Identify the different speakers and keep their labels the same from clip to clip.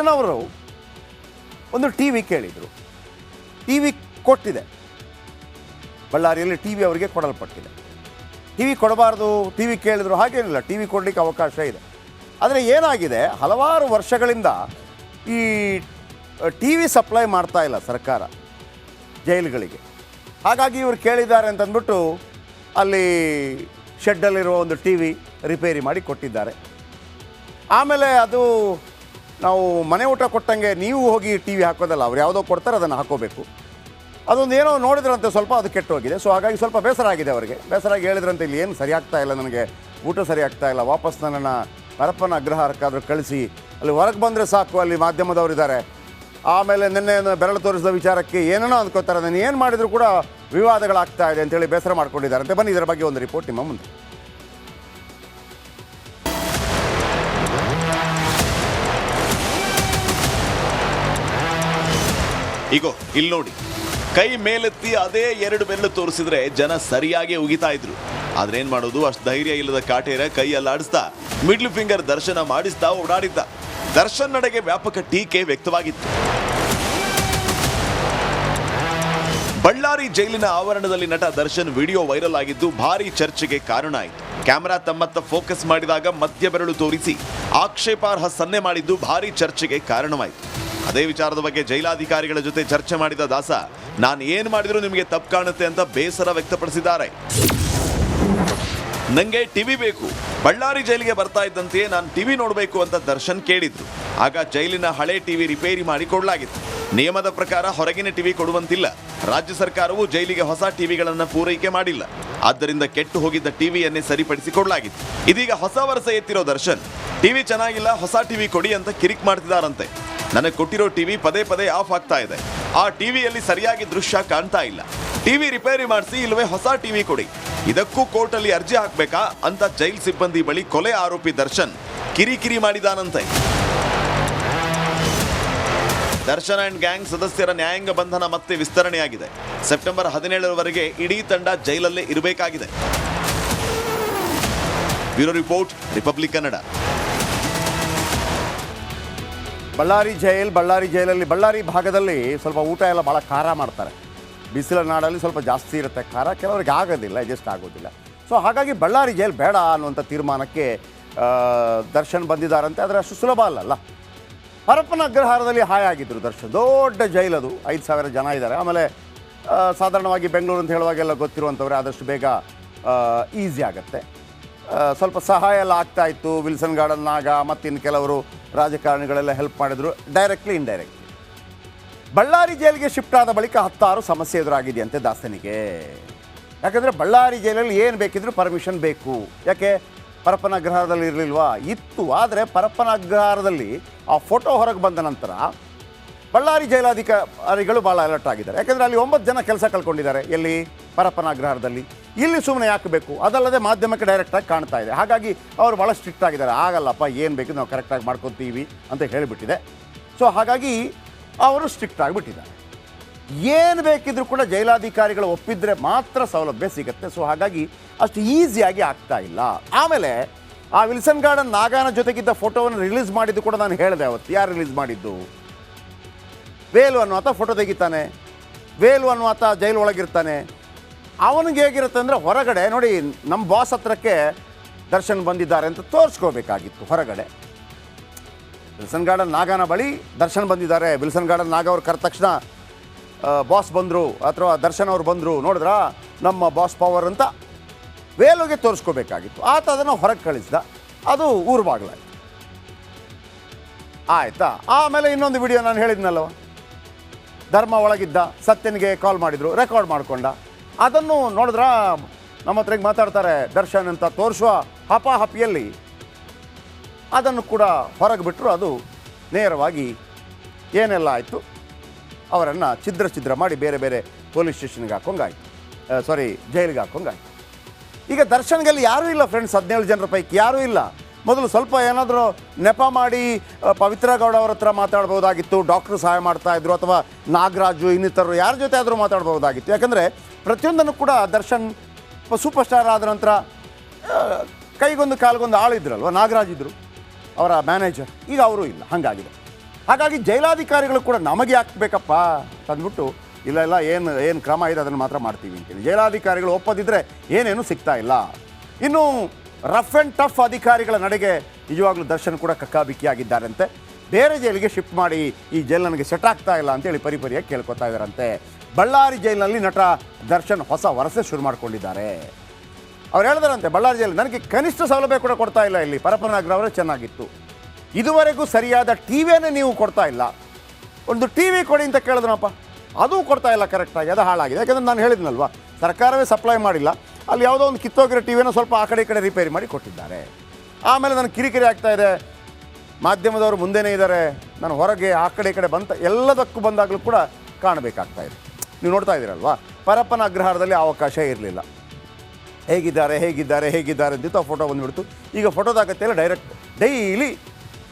Speaker 1: ಅವರು ಒಂದು T V ಕೇಳಿದರು. ಟಿ ವಿ ಕೊಟ್ಟಿದೆ, ಬಳ್ಳಾರಿಯಲ್ಲಿ ಟಿ ವಿ ಅವರಿಗೆ ಕೊಡಲ್ಪಟ್ಟಿದೆ. ಟಿ ವಿ ಕೊಡಬಾರ್ದು, ಟಿ ವಿ ಕೇಳಿದ್ರು, ಹಾಗೇನಿಲ್ಲ, ಟಿ ವಿ ಕೊಡಲಿಕ್ಕೆ ಅವಕಾಶ ಇದೆ. ಆದರೆ ಏನಾಗಿದೆ, ಹಲವಾರು ವರ್ಷಗಳಿಂದ ಈ ಟಿ ವಿ ಸಪ್ಲೈ ಮಾಡ್ತಾ ಇಲ್ಲ ಸರ್ಕಾರ ಜೈಲುಗಳಿಗೆ. ಹಾಗಾಗಿ ಇವರು ಕೇಳಿದ್ದಾರೆ ಅಂತಂದ್ಬಿಟ್ಟು ಅಲ್ಲಿ ಶೆಡ್ಡಲ್ಲಿರುವ ಒಂದು ಟಿ ವಿ ರಿಪೇರಿ ಮಾಡಿ ಕೊಟ್ಟಿದ್ದಾರೆ. ಆಮೇಲೆ ಅದು ನಾವು ಮನೆ ಊಟ ಕೊಟ್ಟಂಗೆ ನೀವು ಹೋಗಿ ಟಿ ವಿ ಹಾಕೋದಲ್ಲ, ಅವ್ರು ಯಾವುದೋ ಕೊಡ್ತಾರೆ ಅದನ್ನು ಹಾಕೋಬೇಕು. ಅದೊಂದು ಏನೋ ನೋಡಿದ್ರಂತೆ, ಸ್ವಲ್ಪ ಅದು ಕೆಟ್ಟು ಹೋಗಿದೆ. ಸೊ ಹಾಗಾಗಿ ಸ್ವಲ್ಪ ಬೇಸರ ಆಗಿದೆ ಅವರಿಗೆ. ಬೇಸರಾಗಿ ಹೇಳಿದ್ರಂತೆ, ಇಲ್ಲಿ ಏನು ಸರಿ ಆಗ್ತಾ ಇಲ್ಲ, ನನಗೆ ಊಟ ಸರಿ ಆಗ್ತಾ ಇಲ್ಲ, ವಾಪಸ್ ನನ್ನನ್ನು ಪರಪ್ಪನ ಅಗ್ರಹಾರಕ್ಕಾದರೂ ಕಳಿಸಿ, ಅಲ್ಲಿ ಹೊರಗೆ ಬಂದರೆ ಸಾಕು, ಅಲ್ಲಿ ಮಾಧ್ಯಮದವರಿದ್ದಾರೆ. ಆಮೇಲೆ ನಿನ್ನೆ ಬೆರಳು ತೋರಿಸಿದ ವಿಚಾರಕ್ಕೆ ಏನೇನೋ ಅಂದ್ಕೋತಾರೆ, ನಾನು ಏನು ಮಾಡಿದರೂ ಕೂಡ ವಿವಾದಗಳಾಗ್ತಾ ಇದೆ ಅಂತೇಳಿ ಬೇಸರ ಮಾಡ್ಕೊಂಡಿದ್ದಾರಂತೆ. ಬನ್ನಿ ಇದರ ಬಗ್ಗೆ ಒಂದು ರಿಪೋರ್ಟ್ ನಿಮ್ಮ ಮುಂದೆ.
Speaker 2: ಈಗೋ ಇಲ್ಲಿ ನೋಡಿ, ಕೈ ಮೇಲೆತ್ತಿ ಅದೇ 2 ಬೆರಳು ತೋರಿಸಿದ್ರೆ ಜನ ಸರಿಯಾಗಿ ಉಗಿತಾ ಇದ್ರು. ಆದ್ರೆ ಏನ್ ಮಾಡೋದು, ಅಷ್ಟು ಧೈರ್ಯ ಇಲ್ಲದ ಕಾಟೇರ ಕೈ ಅಲ್ಲಾಡಿಸ್ತಾ ಮಿಡ್ಲ್ ಫಿಂಗರ್ ದರ್ಶನ ಮಾಡಿಸ್ತಾ ಓಡಾಡಿದ್ದ. ದರ್ಶನ್ ನಡೆಗೆ ವ್ಯಾಪಕ ಟೀಕೆ ವ್ಯಕ್ತವಾಗಿತ್ತು. ಬಳ್ಳಾರಿ ಜೈಲಿನ ಆವರಣದಲ್ಲಿ ನಟ ದರ್ಶನ್ ವಿಡಿಯೋ ವೈರಲ್ ಆಗಿದ್ದು ಭಾರಿ ಚರ್ಚೆಗೆ ಕಾರಣ ಆಯಿತು. ಕ್ಯಾಮೆರಾ ತಮ್ಮತ್ತ ಫೋಕಸ್ ಮಾಡಿದಾಗ ಮಧ್ಯ ಬೆರಳು ತೋರಿಸಿ ಆಕ್ಷೇಪಾರ್ಹ ಸನ್ನೆ ಮಾಡಿದ್ದು ಭಾರಿ ಚರ್ಚೆಗೆ ಕಾರಣವಾಯಿತು. ಅದೇ ವಿಚಾರದ ಬಗ್ಗೆ ಜೈಲಾಧಿಕಾರಿಗಳ ಜೊತೆ ಚರ್ಚೆ ಮಾಡಿದ ದಾಸ, ನಾನು ಏನು ಮಾಡಿದ್ರು ನಿಮಗೆ ತಪ್ಪು ಕಾಣುತ್ತೆ ಅಂತ ಬೇಸರ ವ್ಯಕ್ತಪಡಿಸಿದ್ದಾರೆ. ನಂಗೆ ಟಿವಿ ಬೇಕು, ಬಳ್ಳಾರಿ ಜೈಲಿಗೆ ಬರ್ತಾ ಇದ್ದಂತೆಯೇ ನಾನು ಟಿವಿ ನೋಡಬೇಕು ಅಂತ ದರ್ಶನ್ ಕೇಳಿದ್ರು. ಆಗ ಜೈಲಿನ ಹಳೆ ಟಿವಿ ರಿಪೇರಿ ಮಾಡಿ ಕೊಡಲಾಗಿತ್ತು. ನಿಯಮದ ಪ್ರಕಾರ ಹೊರಗಿನ ಟಿವಿ ಕೊಡುವಂತಿಲ್ಲ. ರಾಜ್ಯ ಸರ್ಕಾರವು ಜೈಲಿಗೆ ಹೊಸ ಟಿವಿಗಳನ್ನು ಪೂರೈಕೆ ಮಾಡಿಲ್ಲ. ಆದ್ದರಿಂದ ಕೆಟ್ಟು ಹೋಗಿದ್ದ ಟಿವಿಯನ್ನೇ ಸರಿಪಡಿಸಿಕೊಡಲಾಗಿತ್ತು. ಇದೀಗ ಹೊಸ ವರ್ಷ ಎತ್ತಿರೋ ದರ್ಶನ್, ಟಿವಿ ಚೆನ್ನಾಗಿಲ್ಲ, ಹೊಸ ಟಿವಿ ಕೊಡಿ ಅಂತ ಕಿರಿಕ್ ಮಾಡ್ತಿದಾರಂತೆ. ನನಗೆ ಕೊಟ್ಟಿರೋ ಟಿವಿ ಪದೇ ಪದೇ ಆಫ್ ಆಗ್ತಾ ಇದೆ, ಆ ಟಿವಿಯಲ್ಲಿ ಸರಿಯಾಗಿ ದೃಶ್ಯ ಕಾಣ್ತಾ ಇಲ್ಲ, ಟಿವಿ ರಿಪೇರಿ ಮಾಡಿಸಿ, ಇಲ್ಲವೇ ಹೊಸ ಟಿವಿ ಕೊಡಿ, ಇದಕ್ಕೂ ಕೋರ್ಟಲ್ಲಿ ಅರ್ಜಿ ಹಾಕ್ಬೇಕಾ ಅಂತ ಜೈಲ್ ಸಿಬ್ಬಂದಿ ಬಳಿ ಕೊಲೆ ಆರೋಪಿ ದರ್ಶನ್ ಕಿರಿಕಿರಿ ಮಾಡಿದಾನಂತೆ. ದರ್ಶನ್ ಅಂಡ್ ಗ್ಯಾಂಗ್ ಸದಸ್ಯರ ನ್ಯಾಯಾಂಗ ಬಂಧನ ಮತ್ತೆ ವಿಸ್ತರಣೆಯಾಗಿದೆ. ಸೆಪ್ಟೆಂಬರ್ 17ರವರೆಗೆ ಇಡೀ ತಂಡ ಜೈಲಲ್ಲೇ ಇರಬೇಕಾಗಿದೆ. Bureau report, Republic Kannada.
Speaker 1: Ballari ಜೈಲಲ್ಲಿ ಬಳ್ಳಾರಿ ಭಾಗದಲ್ಲಿ ಸ್ವಲ್ಪ ಊಟ ಎಲ್ಲ ಭಾಳ ಖಾರ ಮಾಡ್ತಾರೆ. ಬಿಸಿಲ ನಾಡಲ್ಲಿ ಸ್ವಲ್ಪ ಜಾಸ್ತಿ ಇರುತ್ತೆ ಖಾರ, ಕೆಲವರಿಗೆ ಆಗೋದಿಲ್ಲ, ಅಡ್ಜಸ್ಟ್ ಆಗೋದಿಲ್ಲ. ಸೊ ಹಾಗಾಗಿ ಬಳ್ಳಾರಿ ಜೈಲು ಬೇಡ ಅನ್ನುವಂಥ ತೀರ್ಮಾನಕ್ಕೆ ದರ್ಶನ್ ಬಂದಿದ್ದಾರಂತೆ. ಆದರೆ ಅಷ್ಟು ಸುಲಭ ಅಲ್ಲಲ್ಲ. ಪರಪ್ಪನ ಅಗ್ರಹಾರದಲ್ಲಿ ಹಾಯಾಗಿದ್ದರು ದರ್ಶನ್. ದೊಡ್ಡ ಜೈಲದು, 5,000 ಜನ ಇದ್ದಾರೆ. ಆಮೇಲೆ ಸಾಧಾರಣವಾಗಿ ಬೆಂಗಳೂರು ಅಂತ ಹೇಳುವಾಗೆಲ್ಲ ಗೊತ್ತಿರುವಂಥವ್ರೆ, ಆದಷ್ಟು ಬೇಗ ಈಸಿ ಆಗುತ್ತೆ. ಸ್ವಲ್ಪ ಸಹಾಯ ಎಲ್ಲ ಆಗ್ತಾ ಇತ್ತು. ವಿಲ್ಸನ್ ಗಾರ್ಡನ್ ನಾಗ ಮತ್ತು ಇನ್ನು ಕೆಲವರು ರಾಜಕಾರಣಿಗಳೆಲ್ಲ ಹೆಲ್ಪ್ ಮಾಡಿದ್ರು, ಡೈರೆಕ್ಟ್ಲಿ ಇಂಡೈರೆಕ್ಟ್ಲಿ. ಬಳ್ಳಾರಿ ಜೈಲಿಗೆ ಶಿಫ್ಟ್ ಆದ ಬಳಿಕ 10 ಸಮಸ್ಯೆ ಎದುರಾಗಿದೆಯಂತೆ ದಾಸನಿಗೆ. ಯಾಕಂದರೆ ಬಳ್ಳಾರಿ ಜೈಲಲ್ಲಿ ಏನು ಬೇಕಿದ್ರೂ ಪರ್ಮಿಷನ್ ಬೇಕು. ಯಾಕೆ, ಪರಪ್ಪನ ಅಗ್ರಹಾರದಲ್ಲಿ ಇರಲಿಲ್ವಾ? ಇತ್ತು. ಆದರೆ ಪರಪ್ಪನ ಅಗ್ರಹಾರದಲ್ಲಿ ಆ ಫೋಟೋ ಹೊರಗೆ ಬಂದ ನಂತರ ಬಳ್ಳಾರಿ ಜೈಲಾಧಿಕಾರಿಗಳು ಭಾಳ ಅಲರ್ಟ್ ಆಗಿದ್ದಾರೆ. ಯಾಕೆಂದರೆ ಅಲ್ಲಿ 9 ಜನ ಕೆಲಸ ಕಳ್ಕೊಂಡಿದ್ದಾರೆ. ಎಲ್ಲಿ? ಪರಪ್ಪನ ಅಗ್ರಹಾರದಲ್ಲಿ. ಇಲ್ಲಿ ಸುಮ್ಮನೆ ಯಾಕೆ ಬೇಕು? ಅದಲ್ಲದೆ ಮಾಧ್ಯಮಕ್ಕೆ ಡೈರೆಕ್ಟಾಗಿ ಕಾಣ್ತಾ ಇದೆ. ಹಾಗಾಗಿ ಅವರು ಭಾಳ ಸ್ಟ್ರಿಕ್ಟ್ ಆಗಿದ್ದಾರೆ. ಆಗಲ್ಲಪ್ಪ, ಏನು ಬೇಕು ನಾವು ಕರೆಕ್ಟಾಗಿ ಮಾಡ್ಕೊತೀವಿ ಅಂತ ಹೇಳಿಬಿಟ್ಟಿದೆ. ಸೊ ಹಾಗಾಗಿ ಅವರು ಸ್ಟ್ರಿಕ್ಟ್ ಆಗಿಬಿಟ್ಟಿದ್ದಾರೆ. ಏನು ಬೇಕಿದ್ರೂ ಕೂಡ ಜೈಲಾಧಿಕಾರಿಗಳು ಒಪ್ಪಿದ್ರೆ ಮಾತ್ರ ಸೌಲಭ್ಯ ಸಿಗುತ್ತೆ. ಸೊ ಹಾಗಾಗಿ ಅಷ್ಟು ಈಸಿಯಾಗಿ ಆಗ್ತಾ ಇಲ್ಲ. ಆಮೇಲೆ ಆ ವಿಲ್ಸನ್ ಗಾರ್ಡನ್ ನಾಗಾನ ಜೊತೆಗಿದ್ದ ಫೋಟೋವನ್ನು ರಿಲೀಸ್ ಮಾಡಿದ್ದು ಕೂಡ ನಾನು ಹೇಳಿದೆ ಅವತ್ತು. ಯಾರು ರಿಲೀಸ್ ಮಾಡಿದ್ದು? ವೇಲು ಅನ್ನುವಾತ ಫೋಟೋ ತೆಗಿತಾನೆ. ವೇಲು ಅನ್ನುವಾತ ಜೈಲು ಒಳಗಿರ್ತಾನೆ. ಅವನಿಗೆ ಹೇಗಿರುತ್ತೆ ಅಂದರೆ, ಹೊರಗಡೆ ನೋಡಿ, ನಮ್ಮ ಬಾಸ್ ಹತ್ರಕ್ಕೆ ದರ್ಶನ್ ಬಂದಿದ್ದಾರೆ ಅಂತ ತೋರಿಸ್ಕೋಬೇಕಾಗಿತ್ತು ಹೊರಗಡೆ. ವಿಲ್ಸನ್ ಗಾರ್ಡನ್ ನಾಗಾನ ಬಳಿ ದರ್ಶನ್ ಬಂದಿದ್ದಾರೆ. ವಿಲ್ಸನ್ ಗಾರ್ಡನ್ ನಾಗ ಅವ್ರು ಕರೆದ ತಕ್ಷಣ ಬಾಸ್ ಬಂದರು ಅಥವಾ ದರ್ಶನ್ ಅವ್ರು ಬಂದರು, ನೋಡಿದ್ರಾ ನಮ್ಮ ಬಾಸ್ ಪವರ್ ಅಂತ ವೇಲುಗೆ ತೋರಿಸ್ಕೋಬೇಕಾಗಿತ್ತು. ಆತ ಅದನ್ನು ಹೊರಗೆ ಕಳಿಸ್ದ. ಅದು ಊರು ಬಾಗಿಲಾಯಿತು. ಆಯಿತಾ? ಆಮೇಲೆ ಇನ್ನೊಂದು ವಿಡಿಯೋ ನಾನು ಹೇಳಿದ್ನಲ್ವ, ಧರ್ಮ ಒಳಗಿದ್ದ ಸತ್ಯನಿಗೆ ಕಾಲ್ ಮಾಡಿದರು, ರೆಕಾರ್ಡ್ ಮಾಡಿಕೊಂಡ. ಅದನ್ನು ನೋಡಿದ್ರ ನಮ್ಮ ಹತ್ರ ಹಿಂಗೆ ಮಾತಾಡ್ತಾರೆ ದರ್ಶನ್ ಅಂತ ತೋರಿಸುವ ಹಪಾಹಪಿಯಲ್ಲಿ ಅದನ್ನು ಕೂಡ ಹೊರಗೆ ಬಿಟ್ಟರು. ಅದು ನೇರವಾಗಿ ಏನೆಲ್ಲ ಆಯಿತು, ಅವರನ್ನು ಛಿದ್ರ ಮಾಡಿ ಬೇರೆ ಬೇರೆ ಪೊಲೀಸ್ ಸ್ಟೇಷನ್ಗೆ ಹಾಕೊಂಗಾಯ್ತು, ಜೈಲಿಗೆ ಹಾಕೊಂಗಾಯ್ತು. ಈಗ ದರ್ಶನ್ಗೆಲ್ಲಿ ಯಾರೂ ಇಲ್ಲ ಫ್ರೆಂಡ್ಸ್. 17 ಜನರ ಪೈಕಿ ಯಾರೂ ಇಲ್ಲ. ಮೊದಲು ಸ್ವಲ್ಪ ಏನಾದರೂ ನೆಪ ಮಾಡಿ ಪವಿತ್ರ ಗೌಡ ಅವ್ರ ಹತ್ರ ಮಾತಾಡ್ಬೋದಾಗಿತ್ತು, ಡಾಕ್ಟ್ರು ಸಹಾಯ ಮಾಡ್ತಾಯಿದ್ರು, ಅಥವಾ ನಾಗರಾಜು ಇನ್ನಿತರರು ಯಾರ ಜೊತೆ ಆದರೂ ಮಾತಾಡ್ಬೋದಾಗಿತ್ತು. ಯಾಕಂದರೆ ಪ್ರತಿಯೊಂದನ್ನು ಕೂಡ ದರ್ಶನ್ ಸೂಪರ್ ಸ್ಟಾರ್ ಆದ ನಂತರ ಕೈಗೊಂದು ಕಾಲಿಗೊಂದು ಆಳಿದ್ರಲ್ವ, ನಾಗರಾಜ್ ಇದ್ದರು ಅವರ ಮ್ಯಾನೇಜರ್. ಈಗ ಅವರು ಇಲ್ಲ. ಹಾಗಾಗಿದೆ. ಹಾಗಾಗಿ ಜೈಲಾಧಿಕಾರಿಗಳು ಕೂಡ ನಮಗೆ ಯಾಕೆ ಬೇಕಪ್ಪ ತಂದ್ಬಿಟ್ಟು ಇಲ್ಲ ಏನು ಕ್ರಮ ಇದೆ ಅದನ್ನು ಮಾತ್ರ ಮಾಡ್ತೀವಿ ಅಂತೇಳಿ ಜೈಲಾಧಿಕಾರಿಗಳು ಒಪ್ಪದಿದ್ದರೆ ಏನೇನು ಸಿಗ್ತಾ ಇಲ್ಲ. ಇನ್ನು ರಫ್ ಆ್ಯಂಡ್ ಟಫ್ ಅಧಿಕಾರಿಗಳ ನಡೆಗೆ ನಿಜವಾಗ್ಲೂ ದರ್ಶನ್ ಕೂಡ ಕಕ್ಕಾಬಿಕ್ಕಿಯಾಗಿದ್ದಾರಂತೆ. ಬೇರೆ ಜೈಲಿಗೆ ಶಿಫ್ಟ್ ಮಾಡಿ ಈ ಜೈಲು ನನಗೆ ಸೆಟ್ ಆಗ್ತಾ ಇಲ್ಲ ಅಂತೇಳಿ ಪರಿಪರಿಯಾಗಿ ಕೇಳ್ಕೊತಾ ಇದ್ದಾರಂತೆ. ಬಳ್ಳಾರಿ ಜೈಲಿನಲ್ಲಿ ನಟ ದರ್ಶನ್ ಹೊಸ ವರಸೆ ಶುರು ಮಾಡಿಕೊಂಡಿದ್ದಾರೆ. ಅವ್ರು ಹೇಳಿದಾರಂತೆ, ಬಳ್ಳಾರಿ ಜೈಲು ನನಗೆ ಕನಿಷ್ಠ ಸೌಲಭ್ಯ ಕೂಡ ಕೊಡ್ತಾ ಇಲ್ಲ, ಇಲ್ಲಿ ಪರಪ್ಪನಗರವರೇ ಚೆನ್ನಾಗಿತ್ತು, ಇದುವರೆಗೂ ಸರಿಯಾದ ಟಿವಿಯನ್ನೇ ನೀವು ಕೊಡ್ತಾ ಇಲ್ಲ, ಒಂದು ಟಿ ವಿ ಕೊಡಿ ಅಂತ ಕೇಳಿದ್ನಪ್ಪ, ಅದೂ ಕೊಡ್ತಾ ಇಲ್ಲ ಕರೆಕ್ಟಾಗಿ, ಅದು ಹಾಳಾಗಿದೆ. ಯಾಕೆಂದರೆ ನಾನು ಹೇಳಿದ್ನಲ್ವ, ಸರ್ಕಾರವೇ ಸಪ್ಲೈ ಮಾಡಿಲ್ಲ, ಅಲ್ಲಿ ಯಾವುದೋ ಒಂದು ಕಿತ್ತೋಗಿರೋ ಟಿವಿಯನ್ನು ಸ್ವಲ್ಪ ಆ ಕಡೆ ಈ ಕಡೆ ರಿಪೇರಿ ಮಾಡಿ ಕೊಟ್ಟಿದ್ದಾರೆ. ಆಮೇಲೆ ನನಗೆ ಕಿರಿಕಿರಿ ಆಗ್ತಾ ಇದೆ, ಮಾಧ್ಯಮದವರು ಮುಂದೆನೇ ಇದ್ದಾರೆ, ನಾನು ಹೊರಗೆ ಆ ಕಡೆ ಈ ಕಡೆ ಎಲ್ಲದಕ್ಕೂ ಬಂದಾಗಲೂ ಕೂಡ ಕಾಣಬೇಕಾಗ್ತಾ ಇದೆ. ನೀವು ನೋಡ್ತಾ ಇದ್ದೀರಲ್ವಾ, ಪರಪ್ಪನ ಅಗ್ರಹಾರದಲ್ಲಿ ಅವಕಾಶ ಇರಲಿಲ್ಲ, ಹೇಗಿದ್ದಾರೆ ಅಂತಿತ್ತು, ಆ ಫೋಟೋ ಬಂದುಬಿಡ್ತು. ಈಗ ಫೋಟೋದಾಗತ್ತೆಲ್ಲ ಡೈರೆಕ್ಟ್ ಡೈಲಿ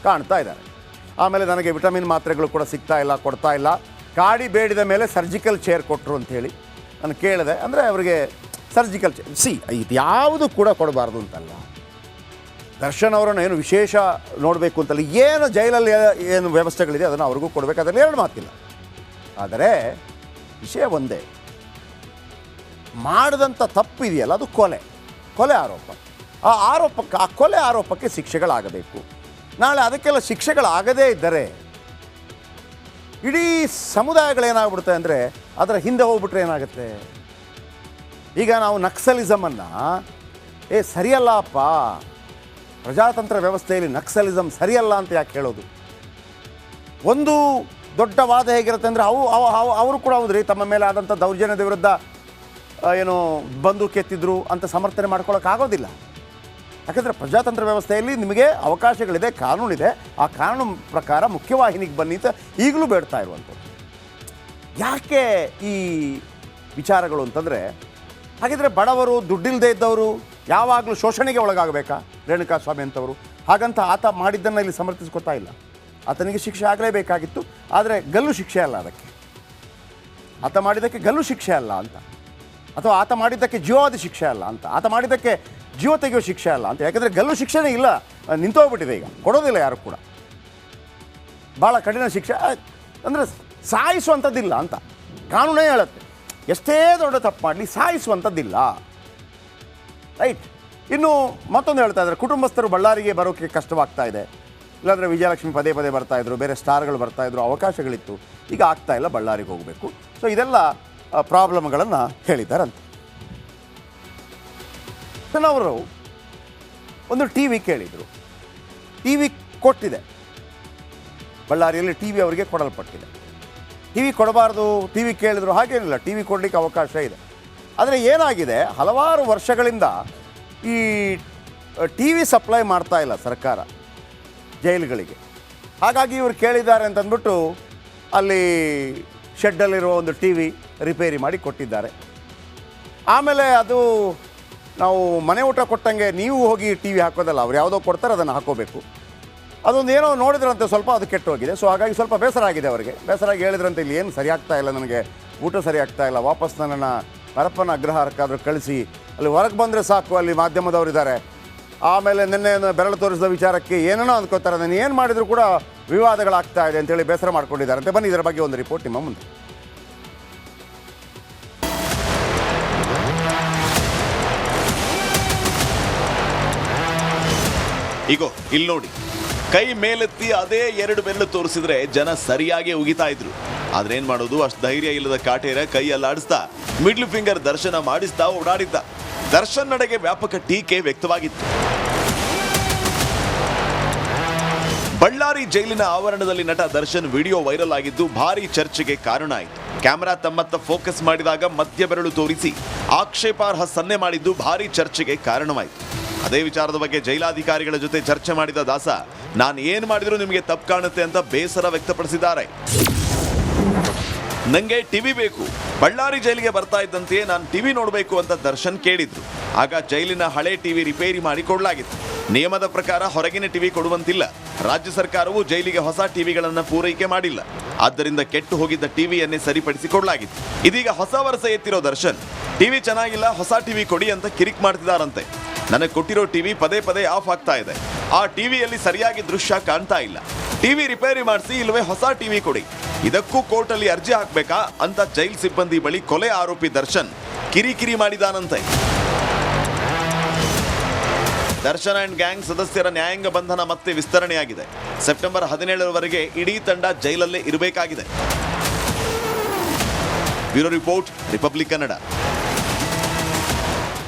Speaker 1: ಕಾಣ್ತಾ ಇದ್ದಾರೆ. ಆಮೇಲೆ ನನಗೆ ವಿಟಮಿನ್ ಮಾತ್ರೆಗಳು ಕೂಡ ಸಿಗ್ತಾ ಇಲ್ಲ, ಕೊಡ್ತಾ ಇಲ್ಲ, ಕಾಡಿ ಬೇಡಿದ ಮೇಲೆ ಸರ್ಜಿಕಲ್ ಚೇರ್ ಕೊಟ್ಟರು ಅಂಥೇಳಿ ನಾನು ಕೇಳಿದೆ. ಅಂದರೆ ಅವರಿಗೆ ಸರ್ಜಿಕಲ್ ಚೇರ್ ಇದು ಯಾವುದು ಕೂಡ ಕೊಡಬಾರ್ದು ಅಂತಲ್ಲ, ದರ್ಶನ್ ಅವರನ್ನು ಏನು ವಿಶೇಷ ನೋಡಬೇಕು ಅಂತಲ್ಲ, ಏನು ಜೈಲಲ್ಲಿ ಏನು ವ್ಯವಸ್ಥೆಗಳಿದೆ ಅದನ್ನು ಅವ್ರಿಗೂ ಕೊಡಬೇಕು, ಅದರಲ್ಲಿ ಎರಡು ಮಾತಿಲ್ಲ. ಆದರೆ ವಿಷಯ ಒಂದೇ, ಮಾಡಿದಂಥ ತಪ್ಪಿದೆಯಲ್ಲ ಅದು ಕೊಲೆ ಆರೋಪ. ಆ ಕೊಲೆ ಆರೋಪಕ್ಕೆ ಶಿಕ್ಷೆಗಳಾಗಬೇಕು. ನಾಳೆ ಅದಕ್ಕೆಲ್ಲ ಶಿಕ್ಷೆಗಳಾಗದೇ ಇದ್ದರೆ ಇಡೀ ಸಮುದಾಯಗಳೇನಾಗ್ಬಿಡುತ್ತೆ ಅಂದರೆ ಅದರ ಹಿಂದೆ ಹೋಗ್ಬಿಟ್ರೆ ಏನಾಗುತ್ತೆ. ಈಗ ನಾವು ನಕ್ಸಲಿಸಮನ್ನು ಸರಿಯಲ್ಲ ಅಪ್ಪ, ಪ್ರಜಾತಂತ್ರ ವ್ಯವಸ್ಥೆಯಲ್ಲಿ ನಕ್ಸಲಿಸಮ್ ಸರಿಯಲ್ಲ ಅಂತ ಯಾಕೆ ಹೇಳೋದು? ಒಂದು ದೊಡ್ಡ ವಾದ ಹೇಗಿರುತ್ತೆ ಅಂದರೆ ಅವರು ಕೂಡ ಹೌದ್ರಿ, ತಮ್ಮ ಮೇಲೆ ಆದಂಥ ದೌರ್ಜನ್ಯದ ವಿರುದ್ಧ ಏನು ಬಂದೂಕು ಎತ್ತಿದ್ರು ಅಂತ ಸಮರ್ಥನೆ ಮಾಡ್ಕೊಳ್ಳೋಕ್ಕಾಗೋದಿಲ್ಲ. ಯಾಕಂದರೆ ಪ್ರಜಾತಂತ್ರ ವ್ಯವಸ್ಥೆಯಲ್ಲಿ ನಿಮಗೆ ಅವಕಾಶಗಳಿದೆ, ಕಾನೂನಿದೆ, ಆ ಕಾನೂನು ಪ್ರಕಾರ ಮುಖ್ಯವಾಹಿನಿಗೆ ಬನ್ನಿ ಅಂತ ಈಗಲೂ ಬೇಡ್ತಾ ಇರುವಂಥದ್ದು. ಯಾಕೆ ಈ ವಿಚಾರಗಳು ಅಂತಂದರೆ, ಹಾಗಿದ್ರೆ ಬಡವರು, ದುಡ್ಡಿಲ್ಲದೆ ಇದ್ದವರು ಯಾವಾಗಲೂ ಶೋಷಣೆಗೆ ಒಳಗಾಗಬೇಕಾ? ರೇಣುಕಾಸ್ವಾಮಿ ಅಂತವರು ಹಾಗಂತ ಆತ ಮಾಡಿದ್ದನ್ನು ಇಲ್ಲಿ ಸಮರ್ಥಿಸ್ಕೊತಾ ಇಲ್ಲ. ಆತನಿಗೆ ಶಿಕ್ಷೆ ಆಗಲೇಬೇಕಾಗಿತ್ತು, ಆದರೆ ಗಲ್ಲು ಶಿಕ್ಷೆ ಅಲ್ಲ, ಅದಕ್ಕೆ ಆತ ಮಾಡಿದ್ದಕ್ಕೆ ಗಲ್ಲು ಶಿಕ್ಷೆ ಅಲ್ಲ ಅಂತ, ಅಥವಾ ಆತ ಮಾಡಿದ್ದಕ್ಕೆ ಜೀವಾವಧಿ ಶಿಕ್ಷೆ ಅಲ್ಲ ಅಂತ, ಆತ ಮಾಡಿದ್ದಕ್ಕೆ ಜೀವ ತೆಗೆಯೋ ಶಿಕ್ಷೆ ಅಲ್ಲ ಅಂತ. ಯಾಕೆಂದರೆ ಗಲ್ಲು ಶಿಕ್ಷೆನೇ ಇಲ್ಲ, ನಿಂತೋಗ್ಬಿಟ್ಟಿದೆ, ಈಗ ಕೊಡೋದಿಲ್ಲ ಯಾರು ಕೂಡ. ಭಾಳ ಕಠಿಣ ಶಿಕ್ಷೆ ಅಂದರೆ ಸಾಯಿಸುವಂಥದ್ದಿಲ್ಲ ಅಂತ ಕಾನೂನೇ ಹೇಳುತ್ತೆ. ಎಷ್ಟೇ ದೊಡ್ಡ ತಪ್ಪು ಮಾಡಲಿ ಸಾಯಿಸುವಂಥದ್ದಿಲ್ಲ, ರೈಟ್. ಇನ್ನು ಮತ್ತೊಂದು ಹೇಳ್ತಾ ಇದ್ದಾರೆ, ಕುಟುಂಬಸ್ಥರು ಬಳ್ಳಾರಿಗೆ ಬರೋಕ್ಕೆ ಕಷ್ಟವಾಗ್ತಾ ಇದೆ, ಇಲ್ಲಾಂದರೆ ವಿಜಯಲಕ್ಷ್ಮಿ ಪದೇ ಬರ್ತಾಯಿದ್ರು, ಬೇರೆ ಸ್ಟಾರ್ಗಳು ಬರ್ತಾಯಿದ್ರು, ಅವಕಾಶಗಳಿತ್ತು, ಈಗ ಆಗ್ತಾ ಇಲ್ಲ, ಬಳ್ಳಾರಿಗೆ ಹೋಗಬೇಕು. ಸೊ ಇದೆಲ್ಲ ಪ್ರಾಬ್ಲಮ್ಗಳನ್ನು ಹೇಳಿದ್ದಾರಂತೆ. ಅವರು ಒಂದು ಟಿ ವಿ ಕೇಳಿದರು, ಟಿ ವಿ ಕೊಟ್ಟಿದೆ, ಬಳ್ಳಾರಿಯಲ್ಲಿ ಟಿ ವಿ ಅವರಿಗೆ ಕೊಡಲ್ಪಟ್ಟಿದೆ. ಟಿ ವಿ ಕೊಡಬಾರ್ದು, ಟಿ ವಿ ಕೇಳಿದ್ರು, ಹಾಗೇನಿಲ್ಲ, ಟಿ ವಿ ಕೊಡಲಿಕ್ಕೆ ಅವಕಾಶ ಇದೆ. ಆದರೆ ಏನಾಗಿದೆ, ಹಲವಾರು ವರ್ಷಗಳಿಂದ ಈ ಟಿ ವಿ ಸಪ್ಲೈ ಮಾಡ್ತಾ ಇಲ್ಲ ಸರ್ಕಾರ ಜೈಲುಗಳಿಗೆ. ಹಾಗಾಗಿ ಇವರು ಕೇಳಿದ್ದಾರೆ ಅಂತಂದ್ಬಿಟ್ಟು ಅಲ್ಲಿ ಶೆಡ್ಡಲ್ಲಿರುವ ಒಂದು ಟಿ ವಿ ರಿಪೇರಿ ಮಾಡಿ ಕೊಟ್ಟಿದ್ದಾರೆ. ಆಮೇಲೆ ಅದು ನಾವು ಮನೆ ಊಟ ಕೊಟ್ಟಂಗೆ ನೀವು ಹೋಗಿ ಟಿ ವಿ ಹಾಕೋದಲ್ಲ, ಅವ್ರು ಯಾವುದೋ ಕೊಡ್ತಾರೆ ಅದನ್ನು ಹಾಕೋಬೇಕು. ಅದೊಂದು ಏನೋ ನೋಡಿದ್ರಂತೆ, ಸ್ವಲ್ಪ ಅದು ಕೆಟ್ಟೋಗಿದೆ. ಸೊ ಹಾಗಾಗಿ ಸ್ವಲ್ಪ ಬೇಸರ ಆಗಿದೆ ಅವರಿಗೆ. ಬೇಸರಾಗಿ ಹೇಳಿದ್ರಂತೆ, ಇಲ್ಲಿ ಏನು ಸರಿ ಆಗ್ತಾ ಇಲ್ಲ, ನನಗೆ ಊಟ ಸರಿ ಆಗ್ತಾ ಇಲ್ಲ, ವಾಪಸ್ ನನ್ನನ್ನು ಪರಪ್ಪನ ಅಗ್ರಹಾರಕ್ಕಾದರೂ ಕಳಿಸಿ, ಅಲ್ಲಿ ಹೊರಗೆ ಬಂದರೆ ಸಾಕು, ಅಲ್ಲಿ ಮಾಧ್ಯಮದವರಿದ್ದಾರೆ. ಆಮೇಲೆ ನಿನ್ನೆ ಬೆರಳು ತೋರಿಸಿದ ವಿಚಾರಕ್ಕೆ ಏನೇನೋ ಅಂದ್ಕೋತಾರೆ, ನಾನು ಏನು ಮಾಡಿದರೂ ಕೂಡ ವಿವಾದಗಳಾಗ್ತಾ ಇದೆ ಅಂತೇಳಿ ಬೇಸರ ಮಾಡ್ಕೊಂಡಿದ್ದಾರಂತೆ. ಬನ್ನಿ ಇದರ ಬಗ್ಗೆ ಒಂದು ರಿಪೋರ್ಟ್ ನಿಮ್ಮ ಮುಂದೆ.
Speaker 2: ಈಗ ಇಲ್ಲಿ ನೋಡಿ, ಕೈ ಮೇಲೆತ್ತಿ ಅದೇ 2 ಬೆರಳು ತೋರಿಸಿದ್ರೆ ಜನ ಸರಿಯಾಗಿ ಉಗಿತಾ ಇದ್ರು. ಆದ್ರೆ ಏನ್ ಮಾಡೋದು, ಅಷ್ಟು ಧೈರ್ಯ ಇಲ್ಲದ ಕಾಟೇರ ಕೈಯಲ್ಲಾಡಿಸ್ತಾ ಮಿಡ್ಲ್ ಫಿಂಗರ್ ದರ್ಶನ ಮಾಡಿಸ್ತಾ ಓಡಾಡಿದ್ದ. ದರ್ಶನ್ ನಡೆಗೆ ವ್ಯಾಪಕ ಟೀಕೆ ವ್ಯಕ್ತವಾಗಿತ್ತು. ಬಳ್ಳಾರಿ ಜೈಲಿನ ಆವರಣದಲ್ಲಿ ನಟ ದರ್ಶನ್ ವಿಡಿಯೋ ವೈರಲ್ ಆಗಿದ್ದು ಭಾರಿ ಚರ್ಚೆಗೆ ಕಾರಣ ಆಯಿತು. ಕ್ಯಾಮೆರಾ ತಮ್ಮತ್ತ ಫೋಕಸ್ ಮಾಡಿದಾಗ ಮಧ್ಯ ಬೆರಳು ತೋರಿಸಿ ಆಕ್ಷೇಪಾರ್ಹ ಸನ್ನೆ ಮಾಡಿದ್ದು ಭಾರಿ ಚರ್ಚೆಗೆ ಕಾರಣವಾಯಿತು. ಅದೇ ವಿಚಾರದ ಬಗ್ಗೆ ಜೈಲಾಧಿಕಾರಿಗಳ ಜೊತೆ ಚರ್ಚೆ ಮಾಡಿದ ದಾಸ, ನಾನು ಏನು ಮಾಡಿದ್ರು ನಿಮಗೆ ತಪ್ಪು ಕಾಣುತ್ತೆ ಅಂತ ಬೇಸರ ವ್ಯಕ್ತಪಡಿಸಿದ್ದಾರೆ. ನಂಗೆ ಟಿವಿ ಬೇಕು, ಬಳ್ಳಾರಿ ಜೈಲಿಗೆ ಬರ್ತಾ ಇದ್ದಂತೆಯೇ ನಾನು ಟಿವಿ ನೋಡಬೇಕು ಅಂತ ದರ್ಶನ್ ಕೇಳಿದ್ರು. ಆಗ ಜೈಲಿನ ಹಳೆ ಟಿವಿ ರಿಪೇರಿ ಮಾಡಿ ಕೊಡಲಾಗಿತ್ತು. ನಿಯಮದ ಪ್ರಕಾರ ಹೊರಗಿನ ಟಿವಿ ಕೊಡುವಂತಿಲ್ಲ. ರಾಜ್ಯ ಸರ್ಕಾರವು ಜೈಲಿಗೆ ಹೊಸ ಟಿವಿಗಳನ್ನು ಪೂರೈಕೆ ಮಾಡಿಲ್ಲ. ಆದ್ದರಿಂದ ಕೆಟ್ಟು ಹೋಗಿದ್ದ ಟಿವಿಯನ್ನೇ ಸರಿಪಡಿಸಿಕೊಡಲಾಗಿತ್ತು. ಇದೀಗ ಹೊಸ ವರ್ಷ ಎತ್ತಿರೋ ದರ್ಶನ್, ಟಿವಿ ಚೆನ್ನಾಗಿಲ್ಲ, ಹೊಸ ಟಿವಿ ಕೊಡಿ ಅಂತ ಕಿರಿಕ್ ಮಾಡ್ತಿದ್ದಾರಂತೆ. ನನಗೆ ಕೊಟ್ಟಿರೋ ಟಿವಿ ಪದೇ ಆಫ್ ಆಗ್ತಾ ಇದೆ, ಆ ಟಿವಿಯಲ್ಲಿ ಸರಿಯಾಗಿ ದೃಶ್ಯ ಕಾಣ್ತಾ ಇಲ್ಲ, ಟಿವಿ ರಿಪೇರಿ ಮಾಡಿಸಿ ಇಲ್ಲವೇ ಹೊಸ ಟಿವಿ ಕೊಡಿ. ಇದಕ್ಕೂ ಕೋರ್ಟಲ್ಲಿ ಅರ್ಜಿ ಹಾಕ್ಬೇಕಾ ಅಂತ ಜೈಲ್ ಸಿಬ್ಬಂದಿ ಬಳಿ ಕೊಲೆ ಆರೋಪಿ ದರ್ಶನ್ ಕಿರಿಕಿರಿ ಮಾಡಿದಾನಂತೆ. ದರ್ಶನ್ ಅಂಡ್ ಗ್ಯಾಂಗ್ ಸದಸ್ಯರ ನ್ಯಾಯಾಂಗ ಬಂಧನ ಮತ್ತೆ ವಿಸ್ತರಣೆಯಾಗಿದೆ. ಸೆಪ್ಟೆಂಬರ್ 17ರವರೆಗೆ ಇಡೀ ತಂಡ ಜೈಲಲ್ಲೇ ಇರಬೇಕಾಗಿದೆ. Bureau report, Republic Kannada.